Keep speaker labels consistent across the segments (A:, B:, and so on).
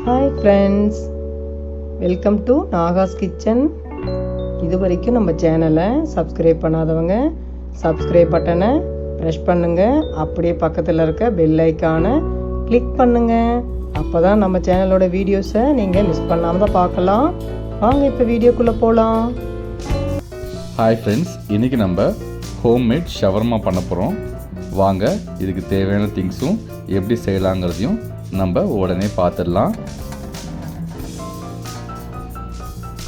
A: Hi friends, welcome to Nahash kitchen. இது வரைக்கும் நம்ம சேனலை சப்ஸ்கிரைப் பண்ணாதவங்க சப்ஸ்கிரைப் பட்டனை ப்ரெஸ் பண்ணுங்கள். அப்படியே பக்கத்தில் இருக்க பெல் ஐக்கானை கிளிக் பண்ணுங்கள். அப்போ தான் நம்ம சேனலோட வீடியோஸை நீங்கள் மிஸ் பண்ணாமல் தான் பார்க்கலாம். வாங்க இப்போ வீடியோக்குள்ளே போகலாம்.
B: ஹாய் ஃப்ரெண்ட்ஸ், இன்றைக்கி நம்ம ஹோம்மேட் ஷவர்மா பண்ண போகிறோம். வாங்க இதுக்கு தேவையான திங்ஸும் எப்படி செய்யலாங்கிறதையும் நம்ம உடனே பார்த்துடலாம்.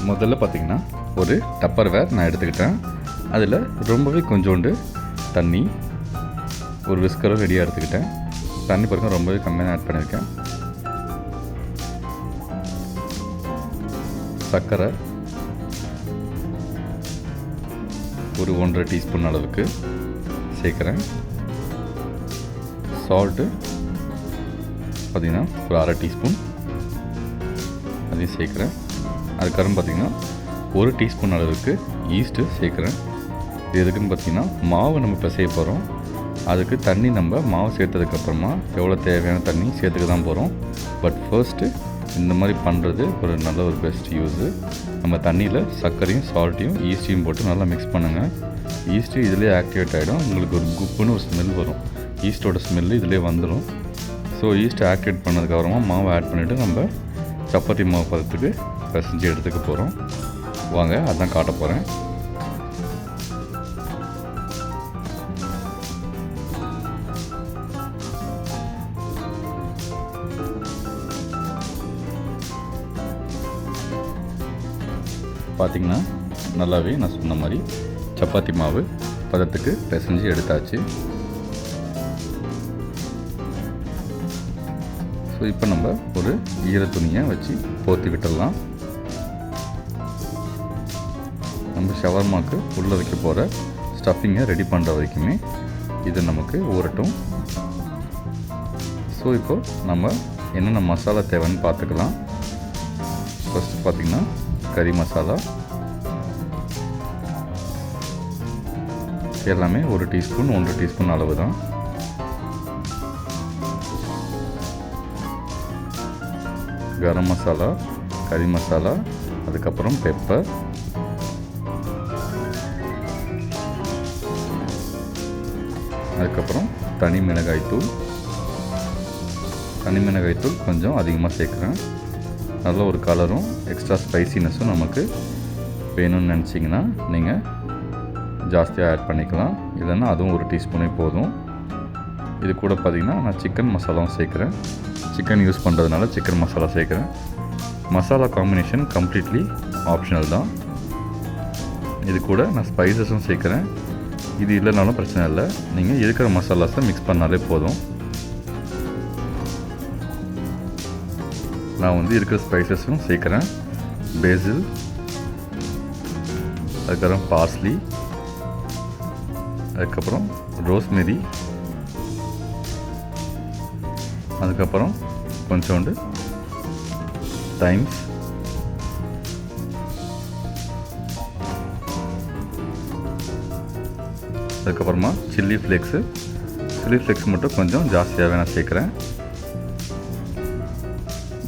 B: முதல்ல பார்த்திங்கன்னா ஒரு டப்பர்வேர் நான் எடுத்துக்கிட்டேன். அதில் ரொம்பவே கொஞ்சோண்டு தண்ணி, ஒரு விஸ்கரும் ரெடியாக எடுத்துக்கிட்டேன். தண்ணி பாருங்கள் ரொம்பவே கம்மியாக ஆட் பண்ணியிருக்கேன். சர்க்கரை ஒரு 1.5 டீஸ்பூன் அளவுக்கு சேர்க்குறேன். சால்ட்டு பார்த்திங்கன்னா ஒரு 1/2 டீஸ்பூன் அதையும் சேர்க்குறேன். அதுக்கப்புறம் பார்த்திங்கன்னா 1 டீஸ்பூன் அளவுக்கு ஈஸ்ட்டு சேர்க்குறேன். இது எதுக்குன்னு பார்த்திங்கன்னா மாவு நம்ம பிசைய போகிறோம். அதுக்கு தண்ணி நம்ம மாவு சேர்த்ததுக்கப்புறமா எவ்வளோ தேவையான தண்ணி சேர்த்துக்க தான் போகிறோம். பட் ஃபர்ஸ்ட்டு இந்த மாதிரி பண்ணுறது ஒரு நல்ல ஒரு பெஸ்ட் யூஸு. நம்ம தண்ணியில் சர்க்கரையும் சால்ட்டையும் ஈஸ்ட்டையும் போட்டு நல்லா மிக்ஸ் பண்ணுங்கள். ஈஸ்ட்டு இதிலே ஆக்டிவேட் ஆகிடும். உங்களுக்கு ஒரு குப்புன்னு ஒரு ஸ்மெல் வரும். ஈஸ்ட்டோட ஸ்மெல்லு இதிலே வந்துடும். ஸோ ஈஸ்ட்டை ஆக்டிவேட் பண்ணதுக்கப்புறமா மாவு ஆட் பண்ணிவிட்டு நம்ம சப்பாத்தி மாவு பதத்துக்கு பிசைஞ்சு எடுத்துக்க போகிறோம். வாங்க அதான் காட்ட போகிறேன். பார்த்திங்கன்னா நல்லாவே நான் சொன்ன மாதிரி சப்பாத்தி மாவு பதத்துக்கு பிசைஞ்சு எடுத்தாச்சு. ஸோ இப்போ நம்ம ஒரு ஈர துணியை வச்சு போர்த்தி விட்டுடலாம். நம்ம ஷவர்மாக்கு உள்ளே வைக்க போகிற ஸ்டஃபிங்கை ரெடி பண்ணுற வரைக்குமே இது நமக்கு ஊறட்டும். ஸோ இப்போ நம்ம என்னென்ன மசாலா தேவைன்னு பார்த்துக்கலாம். ஃபஸ்ட்டு பார்த்திங்கன்னா கறி மசாலா எல்லாமே 1 டீஸ்பூன் 1 டீஸ்பூன் அளவு தான். கரம் மசாலா, கறி மசாலா, அதுக்கப்புறம் பெப்பர், அதுக்கப்புறம் தனி மிளகாய்த்தூள். தனி மிளகாய்த்தூள் கொஞ்சம் அதிகமாக சேர்க்குறேன். நல்ல ஒரு கலரும் எக்ஸ்ட்ரா ஸ்பைசினஸும் நமக்கு வேணும்னு நினச்சிங்கன்னா நீங்கள் ஜாஸ்தியாக ஆட் பண்ணிக்கலாம். இல்லைன்னா அதுவும் 1 டீஸ்பூனே போதும். இது கூட பார்த்திங்கன்னா நான் சிக்கன் மசாலாவும் சேர்க்குறேன். சிக்கன் யூஸ் பண்ணுறதுனால சிக்கன் மசாலா சேர்க்குறேன். மசாலா காம்பினேஷன் கம்ப்ளீட்லி ஆப்ஷனல் தான். இது கூட நான் ஸ்பைசஸும் சேர்க்குறேன். இது இல்லைனாலும் பிரச்சனை இல்லை. நீங்கள் இருக்கிற மசாலாஸை மிக்ஸ் பண்ணாலே போதும். நான் வந்து இருக்கிற ஸ்பைசஸும் சேர்க்குறேன். பேசில், அதுக்கப்புறம் பார்ஸ்லி, அதுக்கப்புறம் ரோஸ்மெரி, அதுக்கப்புறம் கொஞ்சோண்டு தைம்ஸ், அதுக்கப்புறமா சில்லி ஃப்ளேக்ஸு. சில்லி ஃப்ளேக்ஸ் மட்டும் கொஞ்சம் ஜாஸ்தியாகவே நான் சேர்க்குறேன்.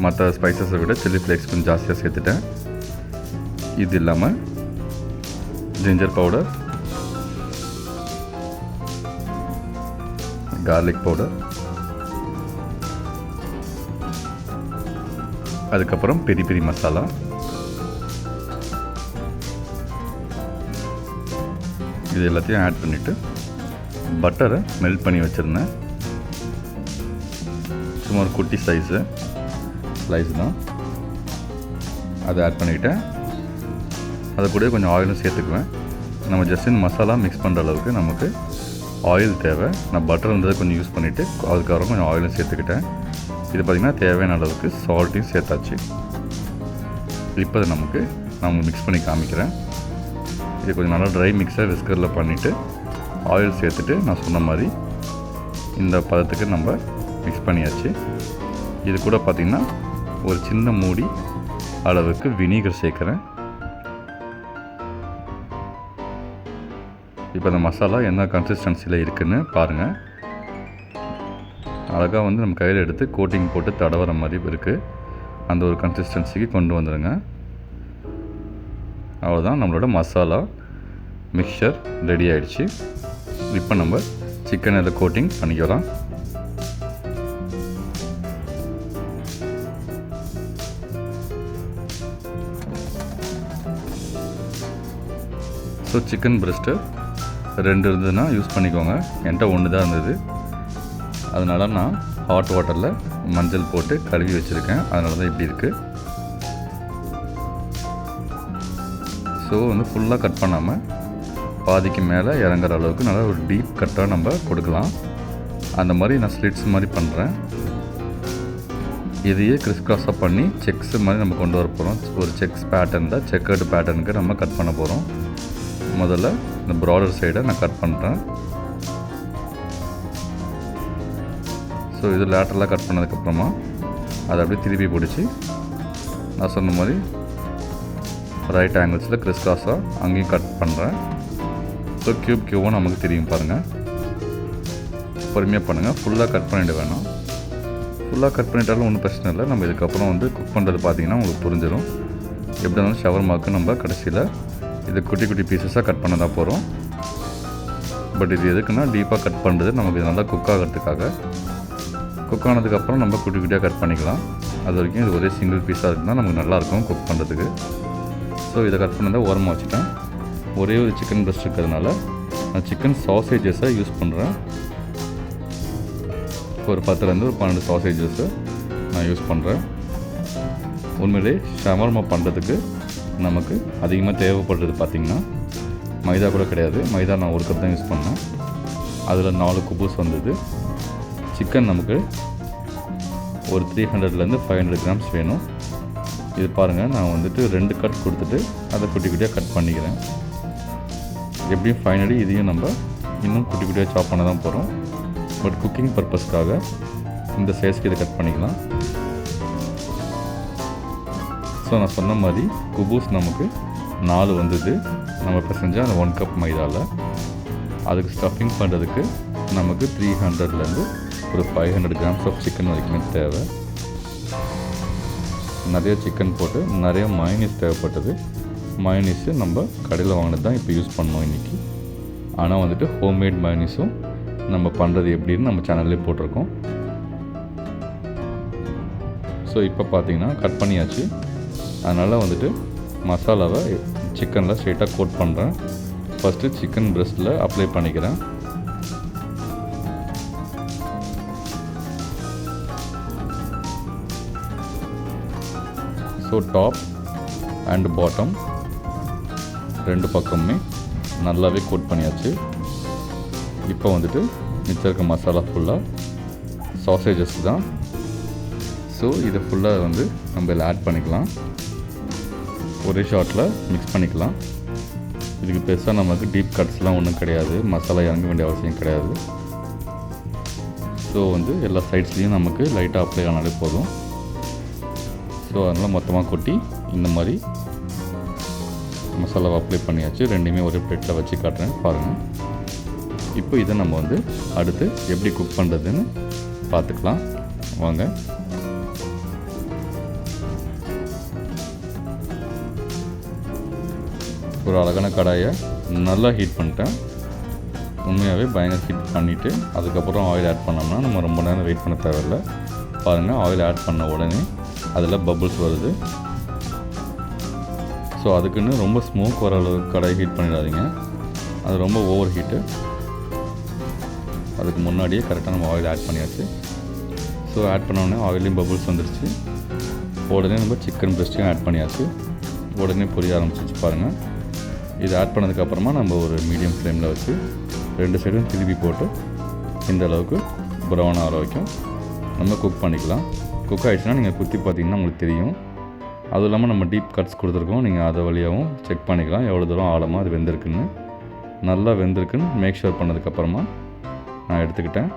B: மற்ற ஸ்பைசஸை விட சில்லி ஃப்ளேக்ஸ் கொஞ்சம் ஜாஸ்தியாக சேர்த்துட்டேன். இது இல்லாமல் ஜிஞ்சர் பவுடர், கார்லிக் பவுடர், அதுக்கப்புறம் பெரி பெரி மசாலா, இது எல்லாத்தையும் ஆட் பண்ணிவிட்டு பட்டரை மெல்ட் பண்ணி வச்சுருந்தேன். சும்மா ஒரு குட்டி ஸ்லைஸ் தான், அதை ஆட் பண்ணிக்கிட்டேன். அதை கூட கொஞ்சம் ஆயிலும் சேர்த்துக்குவேன். நம்ம ஜஸ்ட் இந்த மசாலா மிக்ஸ் பண்ணுற அளவுக்கு நமக்கு ஆயில் தேவை. நான் பட்டர் இருந்ததை கொஞ்சம் யூஸ் பண்ணிவிட்டு அதுக்கப்புறம் கொஞ்சம் ஆயிலும் சேர்த்துக்கிட்டேன். இது பார்த்திங்கன்னா தேவையான அளவுக்கு சால்ட்டையும் சேர்த்தாச்சு. இப்போ அதை நான் மிக்ஸ் பண்ணி காமிக்கிறேன். இது கொஞ்சம் நல்லா ட்ரை மிக்ஸை விஸ்கரில் பண்ணிவிட்டு ஆயில் சேர்த்துட்டு நான் சொன்ன மாதிரி இந்த பதத்துக்கு நம்ம மிக்ஸ் பண்ணியாச்சு. இது கூட பார்த்திங்கன்னா ஒரு சின்ன மூடி அளவுக்கு வினிகர் சேர்க்குறேன். இப்போ அந்த மசாலா என்ன கன்சிஸ்டன்சியில் இருக்குதுன்னு பாருங்கள். அழகாக வந்து நம்ம கையில் எடுத்து கோட்டிங் போட்டு தடவுற மாதிரி இருக்குது. அந்த ஒரு கன்சிஸ்டன்சிக்கு கொண்டு வந்துடுங்க. அவ்வளோதான், நம்மளோட மசாலா மிக்சர் ரெடி ஆகிடுச்சு. இப்போ நம்ம சிக்கன் இதில் கோட்டிங் பண்ணிக்கலாம். ஸோ சிக்கன் பிரெஸ்ட்டு 2 இருந்ததுன்னா யூஸ் பண்ணிக்கோங்க. என்கிட்ட 1 தான் இருந்தது. அதனால் நான் ஹாட் வாட்டரில் மஞ்சள் போட்டு கழுவி வச்சுருக்கேன். அதனால தான் இப்படி இருக்குது. ஸோ வந்து ஃபுல்லாக கட் பண்ணாமல் பாதிக்கு மேலே இறங்குற அளவுக்கு நல்லா ஒரு டீப் கட்டாக நம்ம கொடுக்கலாம். அந்த மாதிரி நான் ஸ்லிட்ஸ் மாதிரி பண்ணுறேன். இதையே கிறிஸ்கிராஸாக பண்ணி செக்ஸ் மாதிரி நம்ம கொண்டு வர போகிறோம். ஒரு செக்ஸ் பேட்டர்ன் தான், செக்கர்டு பேட்டர்னுக்கு நம்ம கட் பண்ண போகிறோம். முதல்ல இந்த ப்ராடர் சைடை நான் கட் பண்ணுறேன். ஸோ இது லேட்டரலாக கட் பண்ணதுக்கப்புறமா அதை அப்படியே திருப்பி பிடிச்சி நான் சொன்ன மாதிரி ரைட் ஆங்கிள்ஸில் கிறிஸ்கிராஸாக அங்கேயும் கட் பண்ணுறேன். ஸோ க்யூவும் நமக்கு தெரியும் பாருங்கள். பொறுமையாக பண்ணுங்கள், ஃபுல்லாக கட் பண்ணிவிட வேணாம். ஃபுல்லாக கட் பண்ணிட்டாலும் ஒன்றும் பிரச்சனை இல்லை. நம்ம இதுக்கப்புறம் வந்து குக் பண்ணுறது பார்த்திங்கன்னா உங்களுக்கு புரிஞ்சிடும். எப்படி இருந்தாலும் ஷவர்மாக்கு நம்ம கடைசியில் இது குட்டி குட்டி பீசஸாக கட் பண்ண தான் போகிறோம். பட் இது எதுக்குன்னா டீப்பாக கட் பண்ணுறது நமக்கு இது நல்லா குக் ஆகிறதுக்காக. குக் ஆனதுக்கப்புறம் நம்ம குட்டி குட்டியாக கட் பண்ணிக்கலாம். அது வரைக்கும் இது ஒரே சிங்கிள் பீஸாக இருக்குன்னா நமக்கு நல்லாயிருக்கும் குக் பண்ணுறதுக்கு. ஸோ இதை கட் பண்ணதை ஓரமாக வச்சுட்டேன். ஒரே ஒரு சிக்கன் பிரெஸ்ட் இருக்கிறதுனால நான் சிக்கன் சாசேஜஸை யூஸ் பண்ணுறேன். ஒரு 10லேருந்து ஒரு 12 சாசேஜஸை நான் யூஸ் பண்ணுறேன். உண்மையிலே ஷவர்மா பண்ணுறதுக்கு நமக்கு அதிகமாக தேவைப்படுறது பார்த்திங்கன்னா மைதா கூட கிடையாது. மைதா நான் 1 கப் தான் யூஸ் பண்ணேன். அதில் 4 குபூஸ் வந்தது. சிக்கன் நமக்கு ஒரு 300லேருந்து 500 கிராம்ஸ் வேணும். இது பாருங்கள், நான் வந்துட்டு 2 கட் கொடுத்துட்டு அதை குட்டி குட்டியாக கட் பண்ணிக்கிறேன். எப்படியும் ஃபைனலி இதையும் நம்ம இன்னும் குட்டி குட்டியாக சாப் பண்ண தான் போகிறோம். பட் குக்கிங் பர்பஸ்க்காக இந்த சைஸ்க்கு இதை கட் பண்ணிக்கலாம். ஸோ நான் சொன்ன மாதிரி குபூஸ் நமக்கு 4 வந்தது. நம்ம இப்போ செஞ்சால் அந்த 1 கப் மைதாவில் அதுக்கு ஸ்டஃபிங் பண்ணுறதுக்கு நமக்கு 300லேருந்து ஒரு 500 கிராம்ஸ் ஆஃப் சிக்கன் வரைக்குமே தேவை. நிறைய சிக்கன் போட்டு நிறைய மயோனீஸ் தேவைப்பட்டது. மயோனீஸு நம்ம கடையில் வாங்கினது தான் இப்போ யூஸ் பண்ணோம் இன்றைக்கி. ஆனால் வந்துட்டு ஹோம்மேட் மயோனீஸும் நம்ம பண்ணுறது எப்படின்னு நம்ம சேனல்லே போட்டிருக்கோம். ஸோ இப்போ பார்த்திங்கன்னா கட் பண்ணியாச்சு. அதனால் வந்துட்டு மசாலாவை சிக்கனில் ஸ்ட்ரெயிட்டாக கோட் பண்ணுறேன். ஃபஸ்ட்டு சிக்கன் பிரெஸ்ட்டில் அப்ளை பண்ணிக்கிறேன். ஸோ டாப் அண்ட் பாட்டம் 2 பக்கமுமே நல்லாவே கோட் பண்ணியாச்சு. இப்போ வந்துட்டு மிச்சம் இருக்க மசாலா ஃபுல்லாக சாசேஜஸ் தான். ஸோ இதை ஃபுல்லாக வந்து நம்ம இதில் ஆட் பண்ணிக்கலாம். ஒரே ஷாட்டில் மிக்ஸ் பண்ணிக்கலாம். இதுக்கு பெருசாக நமக்கு டீப் கட்ஸ்லாம் ஒன்றும் கிடையாது. மசாலா இறங்க வேண்டிய அவசியம் கிடையாது. ஸோ வந்து எல்லா சைட்ஸ்லேயும் நமக்கு லைட்டாக அப்ளை ஆனாலே போதும். ஸோ அதனால் மொத்தமாக கொட்டி இந்த மாதிரி மசாலாவை அப்ளை பண்ணியாச்சு. ரெண்டுமே ஒரே பிளேட்டில் வச்சு காட்டுறேன் பாருங்கள். இப்போ இதை நம்ம வந்து அடுத்து எப்படி குக் பண்ணுறதுன்னு பார்த்துக்கலாம் வாங்க. ஒரு அழகான கடாயை நல்லா ஹீட் பண்ணிட்டேன். உண்மையாகவே பயங்கர ஹீட் பண்ணிவிட்டு அதுக்கப்புறம் ஆயில் ஆட் பண்ணோம்னா நம்ம ரொம்ப நேரம் வெயிட் பண்ண தேவையில்லை. பாருங்கள், ஆயில் ஆட் பண்ண உடனே அதில் பபுள்ஸ் வருது. ஸோ அதுக்குன்னு ரொம்ப ஸ்மோக் வர அளவுக்கு கடாயை ஹீட் பண்ணிடாதீங்க. அது ரொம்ப ஓவர் ஹீட்டு. அதுக்கு முன்னாடியே கரெக்டாக நம்ம ஆயில் ஆட் பண்ணியாச்சு. ஸோ ஆட் பண்ணோடனே ஆயிலையும் பபுள்ஸ் வந்துடுச்சு. உடனே நம்ம சிக்கன் பிரெஸ்ட்டையும் ஆட் பண்ணியாச்சு. உடனே பொரிய ஆரம்பிச்சிச்சு பாருங்கள். இது ஆட் பண்ணதுக்கப்புறமா நம்ம ஒரு மீடியம் ஃப்ளேமில் வச்சு 2 சைடும் திருப்பி போட்டு இந்த அளவுக்கு ப்ரௌன் ஆகிற வரைக்கும் நம்ம குக் பண்ணிக்கலாம். குக் ஆகிடுச்சுன்னா நீங்கள் குத்தி பார்த்தீங்கன்னா உங்களுக்கு தெரியும். அதுவும் இல்லாமல் நம்ம டீப் கட்ஸ் கொடுத்துருக்கோம். நீங்கள் அதை வழியாகவும் செக் பண்ணிக்கலாம் எவ்வளோ தூரம் ஆழமாக அது வெந்திருக்குன்னு. நல்லா வெந்திருக்குன்னு மேக் ஷூர் பண்ணதுக்கப்புறமா நான் எடுத்துக்கிட்டேன்.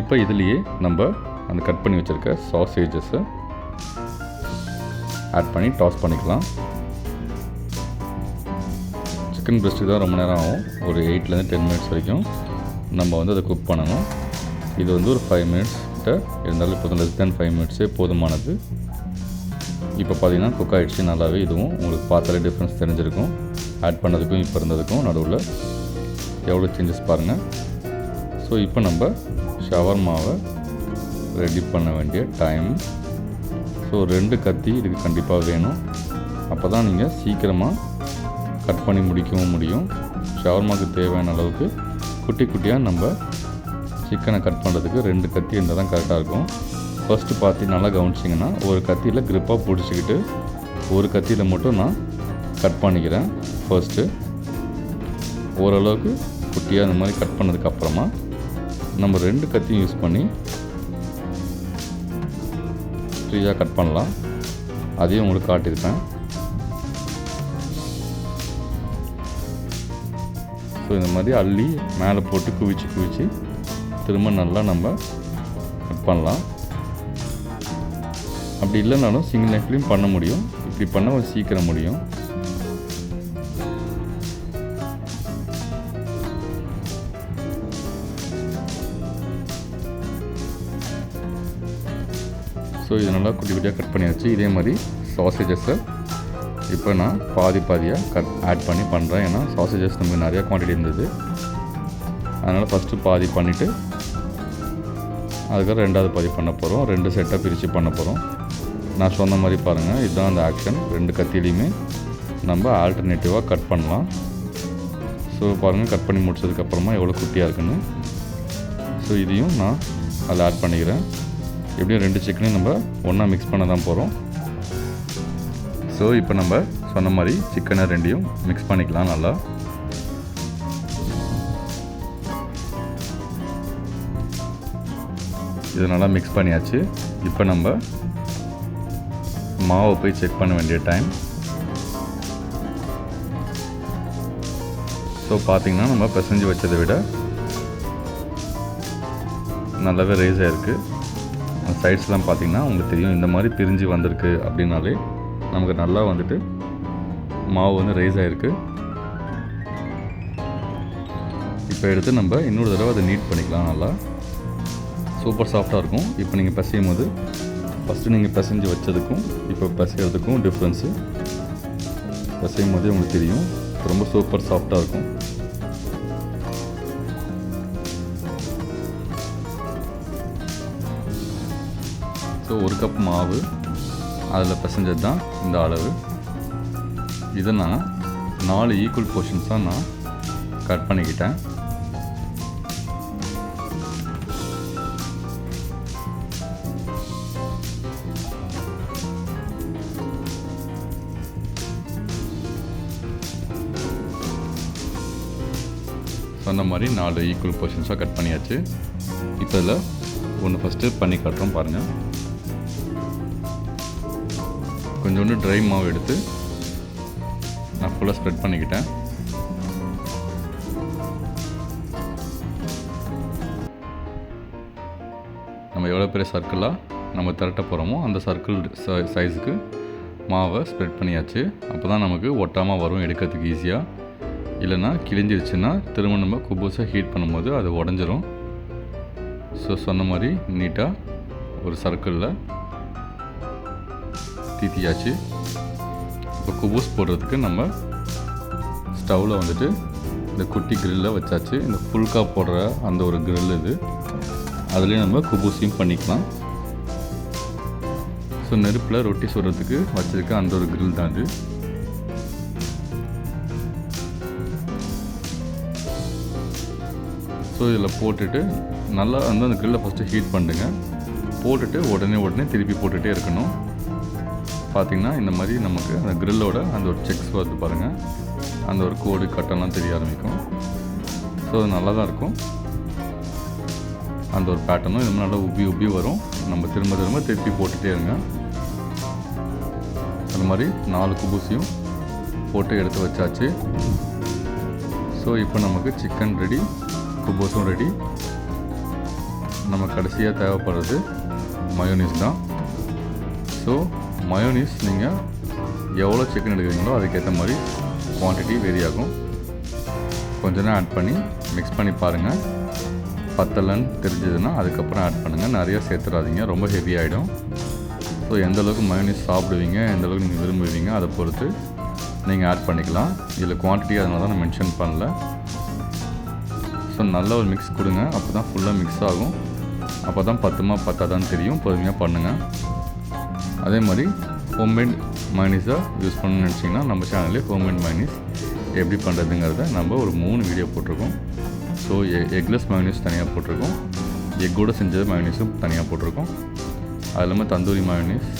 B: இப்போ இதுலேயே நம்ம அந்த கட் பண்ணி வச்சுருக்க சாசேஜஸை ஆட் பண்ணி டாஸ் பண்ணிக்கலாம். சிக்கன் பிரெஸ்ட்டுக்கு தான் ரொம்ப நேரம் ஆகும். ஒரு 8லேருந்து 10 மினிட்ஸ் வரைக்கும் நம்ம வந்து அதை குக் பண்ணணும். இது வந்து ஒரு 5 மினிட்ஸ் கிட்ட இருந்தாலும் இப்போ லெஸ் தேன் 5 மினிட்ஸே போதுமானது. இப்போ பார்த்தீங்கன்னா குக் ஆகிடுச்சு நல்லாவே. இதுவும் உங்களுக்கு பார்த்தாலே டிஃப்ரென்ஸ் தெரிஞ்சிருக்கும். ஆட் பண்ணதுக்கும் இப்போ இருந்ததுக்கும் நடுவில் எவ்வளோ சேஞ்சஸ் பாருங்கள். ஸோ இப்போ நம்ம ஷவர்மாவை ரெடி பண்ண வேண்டிய டைம். ஸோ 2 கத்தி இதுக்கு கண்டிப்பாக வேணும். அப்போ தான் நீங்கள் சீக்கிரமாக கட் பண்ணி முடிக்கவும் முடியும். ஷவர்மாவுக்கு தேவையான அளவுக்கு குட்டி குட்டியாக நம்ம சிக்கனை கட் பண்ணுறதுக்கு 2 கத்தி இருந்தால் தான் கரெக்டாக இருக்கும். ஃபஸ்ட்டு பார்த்து நல்லா கவனிச்சிங்கன்னா ஒரு கத்தியில் க்ரிப்பாக பிடிச்சிக்கிட்டு ஒரு கத்தியில் மட்டும் நான் கட் பண்ணிக்கிறேன். ஃபர்ஸ்ட்டு ஓரளவுக்கு குட்டியாக இந்த மாதிரி கட் பண்ணதுக்கப்புறமா நம்ம 2 கத்தியும் யூஸ் பண்ணி ஃப்ரீயாக கட் பண்ணலாம். அதையும் உங்களுக்கு காட்டியிருப்பேன். ஸோ இந்த மாதிரி அள்ளி மேலே போட்டு குவிச்சு திரும்ப நல்லா நம்ம கட் பண்ணலாம். அப்படி இல்லைனாலும் சிங்கிள் நைஃப்லையும் பண்ண முடியும். இப்படி பண்ண சீக்கிரம் முடியும். ஸோ இது நல்லா குட்டி குட்டியாக கட் பண்ணியாச்சு. இதே மாதிரி சாசேஜஸை இப்போ நான் பாதியாக ஆட் பண்ணி பண்ணுறேன். ஏன்னா சாசேஜஸ் நமக்கு நிறையா குவான்டிட்டி இருந்தது. அதனால் ஃபஸ்ட்டு பாதி பண்ணிவிட்டு அதுக்கப்புறம் 2வது பாதி பண்ண போகிறோம். 2 செட்டாக பிரித்து பண்ண போகிறோம். நான் சொன்ன மாதிரி பாருங்கள், இதுதான் அந்த ஆக்ஷன். 2 கத்திலையுமே நம்ம ஆல்டர்னேட்டிவாக கட் பண்ணலாம். ஸோ பாருங்கள், கட் பண்ணி முடிச்சதுக்கப்புறமா எவ்வளோ குட்டியாக இருக்குன்னு. ஸோ இதையும் நான் அதில் ஆட் பண்ணிக்கிறேன். எப்படியும் 2 சிக்கனையும் நம்ம ஒன்றா மிக்ஸ் பண்ண தான் போகிறோம். ஸோ இப்போ நம்ம சொன்ன மாதிரி சிக்கனை 2யும் மிக்ஸ் பண்ணிக்கலாம் நல்லா. இது நல்லா மிக்ஸ் பண்ணியாச்சு. இப்போ நம்ம மாவை போய் செக் பண்ண வேண்டிய டைம். ஸோ பார்த்திங்கன்னா நம்ம பிசைஞ்சு வச்சதை விட நல்லாவே ரைஸ் ஆகிருக்கு. சைட்ஸ்லாம் பார்த்திங்கன்னா உங்களுக்கு தெரியும், இந்த மாதிரி பிரிஞ்சு வந்திருக்கு அப்படின்னாலே நமக்கு நல்லா வந்துட்டு மாவு வந்து ரைஸ் ஆகிருக்கு. இப்போ எடுத்து நம்ம இன்னொரு தடவை அதை நீட் பண்ணிக்கலாம். நல்லா சூப்பர் சாஃப்டாக இருக்கும். இப்போ நீங்கள் பிசையும் போது ஃபஸ்ட்டு நீங்கள் பிசைஞ்சு வச்சதுக்கும் இப்போ பிசைகிறதுக்கும் டிஃப்ரென்ஸு பிசையும் போதே உங்களுக்கு தெரியும். ரொம்ப சூப்பர் சாஃப்டாக இருக்கும். ஸோ 1 கப் மாவு அதில் பிசைஞ்சது தான் இந்த அளவு. இதை நான் 4 ஈக்குவல் போர்ஷன்ஸாக நான் கட் பண்ணிக்கிட்டேன். சொன்ன மாதிரி 4 ஈக்குவல் போர்ஷன்ஸாக கட் பண்ணியாச்சு. இப்போ இதில் ஒன்று ஃபஸ்ட்டு பண்ணி காட்டுறோம் பாருங்கள். கொஞ்சோண்டு ட்ரை மாவு எடுத்து நான் ஃபுல்லாக ஸ்ப்ரெட் பண்ணிக்கிட்டேன். நம்ம எவ்வளோ பெரிய சர்க்கிளாக நம்ம திரட்ட போகிறோமோ அந்த சர்க்கிள் சைஸுக்கு மாவை ஸ்ப்ரெட் பண்ணியாச்சு. அப்போ தான் நமக்கு ஒட்டாமல் வரும், எடுக்கிறதுக்கு ஈஸியாக. இல்லைன்னா கிழிஞ்சிருச்சுன்னா திரும்ப நம்ம குபூஸை ஹீட் பண்ணும்போது அது உடஞ்சிரும். ஸோ சொன்ன மாதிரி நீட்டாக ஒரு சர்க்கிளில் தீத்தியாச்சு. இப்போ குபூஸ் போடுறதுக்கு நம்ம ஸ்டவ்வில் வந்துட்டு இந்த குட்டி கிரில்லை வச்சாச்சு. இந்த ஃபுல்கா போடுற அந்த ஒரு கிரில் இது. அதுலேயும் நம்ம குபூஸையும் பண்ணிக்கலாம். ஸோ நெருப்பில் ரொட்டி சுடுறதுக்கு வச்சுருக்க அந்த ஒரு கிரில் தான் இது. ஸோ இதில் போட்டுட்டு நல்லா வந்து அந்த கிரில்லை ஃபஸ்ட்டு ஹீட் பண்ணுங்க. போட்டுட்டு உடனே திருப்பி போட்டுகிட்டே இருக்கணும். பார்த்திங்கன்னா இந்த மாதிரி நமக்கு அந்த கிரில்லோட அந்த ஒரு செக்ஸ் வருது பாருங்கள். அந்த ஒரு கோடு கட்டெல்லாம் தெரிய ஆரம்பிக்கும். ஸோ அது நல்லா தான் இருக்கும். அந்த ஒரு பேட்டர்னும் இது நல்லா உப்பி வரும். நம்ம திரும்ப திருப்பி போட்டுகிட்டே இருங்க. அந்த மாதிரி 4 குபூஸையும் போட்டு எடுத்து வச்சாச்சு. ஸோ இப்போ நமக்கு சிக்கன் ரெடி, குபூஸும் ரெடி. நம்ம கடைசியாக தேவைப்படுறது மயோனீஸ் தான். ஸோ மயோனீஸ் நீங்கள் எவ்வளோ சிக்கன் எடுக்கிறீங்களோ அதுக்கேற்ற மாதிரி குவான்டிட்டி வேரி ஆகும். கொஞ்ச நேரம் ஆட் பண்ணி மிக்ஸ் பண்ணி பாருங்கள். பத்தலைன்னு தெரிஞ்சதுன்னா அதுக்கப்புறம் ஆட் பண்ணுங்கள். நிறையா சேர்த்துடாதீங்க, ரொம்ப ஹெவி ஆகிடும். ஸோ எந்த அளவுக்கு மயோனீஸ் சாப்பிடுவீங்க, எந்த அளவுக்கு நீங்கள் விரும்புவீங்க அதை பொறுத்து நீங்கள் ஆட் பண்ணிக்கலாம். இதில் குவான்டிட்டி அதனால தான் நான் மென்ஷன் பண்ணல. ஸோ நல்ல ஒரு மிக்ஸ் கொடுங்க, அப்போ தான் ஃபுல்லாக மிக்ஸ் ஆகும். அப்போ தான் பத்தாதான்னு தெரியும். பொறுமையாக பண்ணுங்கள். அதே மாதிரி ஹோம்மேட் மயோனீஸாக யூஸ் பண்ணணும்னு நினச்சிங்கன்னா நம்ம சேனல்லே ஹோம்மேட் மயோனீஸ் எப்படி பண்ணுறதுங்கிறத நம்ம ஒரு 3 வீடியோ போட்டிருக்கோம். ஸோ எக்லெஸ் மயோனீஸ் தனியாக போட்டிருக்கோம், எக்கோடு செஞ்சது மயோனீஸும் தனியாக போட்டிருக்கோம். அது இல்லாமல் தந்தூரி மயோனீஸ்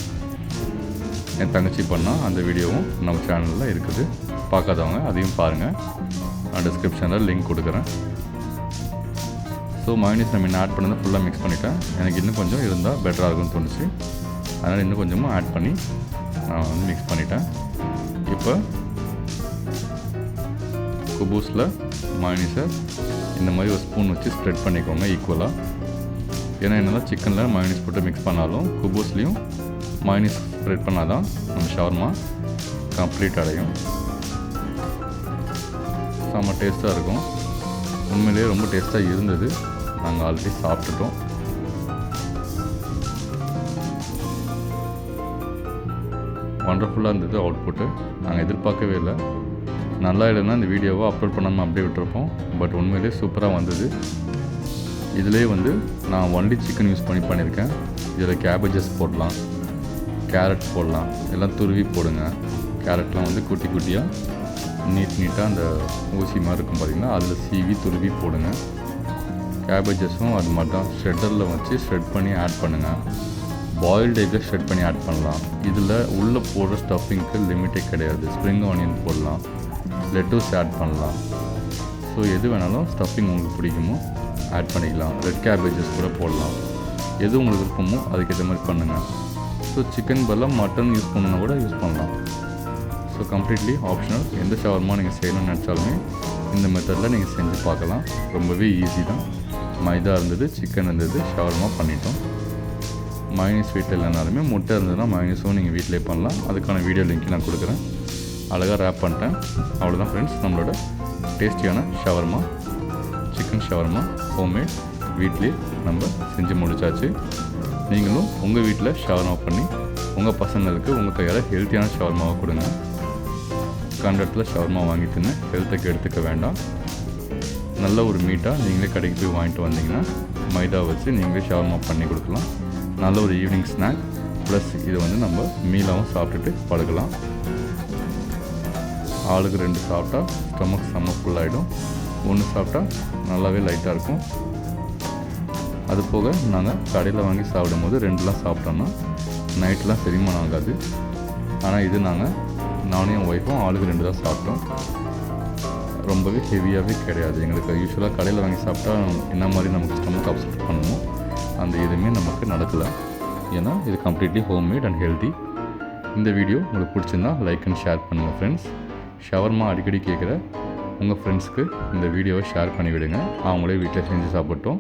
B: என் தங்கச்சி பண்ணால் அந்த வீடியோவும் நம்ம சேனலில் இருக்குது. பார்க்காதவங்க அதையும் பாருங்கள். நான் டிஸ்கிரிப்ஷனில் லிங்க் கொடுக்குறேன். ஸோ மயோனீஸ் நம்ம ஆட் பண்ணதை ஃபுல்லாக மிக்ஸ் பண்ணிவிட்டேன். எனக்கு இன்னும் கொஞ்சம் இருந்தால் பெட்டராக இருக்கும்னு தோணுச்சு. அதனால் இன்னும் கொஞ்சமாக ஆட் பண்ணி நான் வந்து மிக்ஸ் பண்ணிட்டேன். இப்போ குபூஸில் மயோனீஸை இந்த மாதிரி ஒரு ஸ்பூன் வச்சு ஸ்ப்ரெட் பண்ணிக்கோங்க ஈக்குவலாக. ஏன்னா என்னதான் சிக்கனில் மயோனீஸ் போட்டு மிக்ஸ் பண்ணாலும் குபூஸ்லேயும் மயோனீஸ் ஸ்ப்ரெட் பண்ணால் தான் நம்ம ஷவர்மா கம்ப்ளீட் அடையும். செம்ம டேஸ்ட்டாக இருக்கும். உண்மையிலேயே ரொம்ப டேஸ்ட்டாக இருந்தது. நாங்கள் ஆல்ரெடி சாப்பிட்டுட்டோம். ஒண்டர்ஃபுல்லாக இருந்தது அவுட்புட்டு. நாங்கள் எதிர்பார்க்கவே இல்லை. நல்லா இல்லைன்னா இந்த வீடியோவை அப்லோட் பண்ணாமல் அப்படியே விட்டுருப்போம். பட் உண்மையிலே சூப்பராக வந்தது. இதிலே வந்து நான் ஒன்லி சிக்கன் யூஸ் பண்ணியிருக்கேன். இதில் கேபேஜஸ் போடலாம், கேரட் போடலாம், எல்லாம் துருவி போடுங்க. கேரட்லாம் வந்து குட்டி குட்டியாக நீட்டாக அந்த ஊசி மாதிரி இருக்கும் பார்த்திங்கன்னா, அதில் சீவி துருவி போடுங்க. கேபேஜஸும் அது மாதிரி தான் ஷ்ரெட்டரில் வச்சு ஷ்ரெட் பண்ணி ஆட் பண்ணுங்கள். பாயில்டு எக்கை ஷ்ரெட் பண்ணி ஆட் பண்ணலாம். இதில் உள்ளே போடுற ஸ்டஃபிங்க்கு லிமிட்டே கிடையாது. ஸ்ப்ரிங் ஆனியன் போடலாம், லெட்டூஸ் ஆட் பண்ணலாம். ஸோ எது வேணாலும் ஸ்டஃபிங் உங்களுக்கு பிடிக்குமோ ஆட் பண்ணிக்கலாம். ரெட் கேபேஜஸ் கூட போடலாம். எது உங்களுக்கு விருப்பமோ அதுக்கேற்ற மாதிரி பண்ணுங்கள். ஸோ சிக்கன் பதிலாக மட்டன் யூஸ் பண்ணணுன்னா கூட யூஸ் பண்ணலாம். So completely optional. எந்த ஷவர்மா நீங்கள் செய்யணும்னு நினச்சாலுமே இந்த மெத்தடில் நீங்கள் செஞ்சு பார்க்கலாம். ரொம்பவே ஈஸி தான். மைதா இருந்தது, சிக்கன் இருந்தது, ஷவர்மா பண்ணிட்டோம். மயோனீஸ் வீட்டில் இல்லைனாலுமே முட்டை இருந்ததுன்னா மயோனீஸும் நீங்கள் வீட்டிலே பண்ணலாம். அதுக்கான வீடியோ லிங்க் நான் கொடுக்குறேன். அழகாக ரேப் பண்ணிட்டேன். அவ்வளோதான் ஃப்ரெண்ட்ஸ், நம்மளோட டேஸ்டியான ஷவர்மா, சிக்கன் ஷவர்மா ஹோம்மேட் வீட்டிலே நம்ம செஞ்சு முடிச்சாச்சு. நீங்களும் உங்கள் வீட்டில் ஷவர்மா பண்ணி உங்கள் பசங்களுக்கு உங்கள் கையால் ஹெல்த்தியான ஷவர்மாவை கொடுங்க. கண்ட இடத்துல ஷவர்மா வாங்கி தின்னு ஹெல்த்துக்கு எடுத்துக்க வேண்டாம். நல்ல ஒரு மீட்டாக நீங்களே கடைக்கு போய் வாங்கிட்டு வந்தீங்கன்னா மைதா வச்சு நீங்களே ஷவர்மா பண்ணி கொடுக்கலாம். நல்ல ஒரு ஈவினிங் ஸ்நாக் ப்ளஸ் இது வந்து நம்ம மீலாகவும் சாப்பிட்டுட்டு பழகலாம். ஆளுக்கு 2 சாப்பிட்டா ஸ்டொமக் செம்ம ஃபுல்லாகிடும். 1 சாப்பிட்டா நல்லாவே லைட்டாக இருக்கும். அது போக நாங்கள் கடையில் வாங்கி சாப்பிடும்போது 2லாம் சாப்பிட்டோன்னா நைட்லாம் செரிமானம் ஆகாது. ஆனால் இது நானும் என் ஒய்ஃபும் ஆளுக்கு 2 தான் சாப்பிட்டோம். ரொம்பவே ஹெவியாகவே கிடையாது. எங்களுக்கு யூஸ்வலாக கடையில் வாங்கி சாப்பிட்டா என்ன மாதிரி நமக்கு ஸ்டொமக் அப்செட் பண்ணணும், அந்த எதுவுமே நமக்கு நடக்கலை. ஏன்னா இது கம்ப்ளீட்லி ஹோம்மேட் அண்ட் ஹெல்தி. இந்த வீடியோ உங்களுக்கு பிடிச்சிருந்தா லைக் அண்ட் ஷேர் பண்ணுங்கள் ஃப்ரெண்ட்ஸ். ஷவர்மா அடிக்கடி கேட்குற உங்கள் ஃப்ரெண்ட்ஸ்க்கு இந்த வீடியோவை ஷேர் பண்ணி விடுங்க. அவங்களே வீட்டில் செஞ்சு சாப்பிட்டோம்.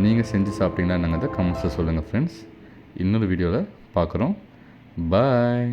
B: நீங்கள் செஞ்சு சாப்பிட்டீங்கன்னா என்னங்கிறத கமெண்ட்ஸில் சொல்லுங்கள் ஃப்ரெண்ட்ஸ். இன்னொரு வீடியோவில் பார்க்குறோம். பாய்.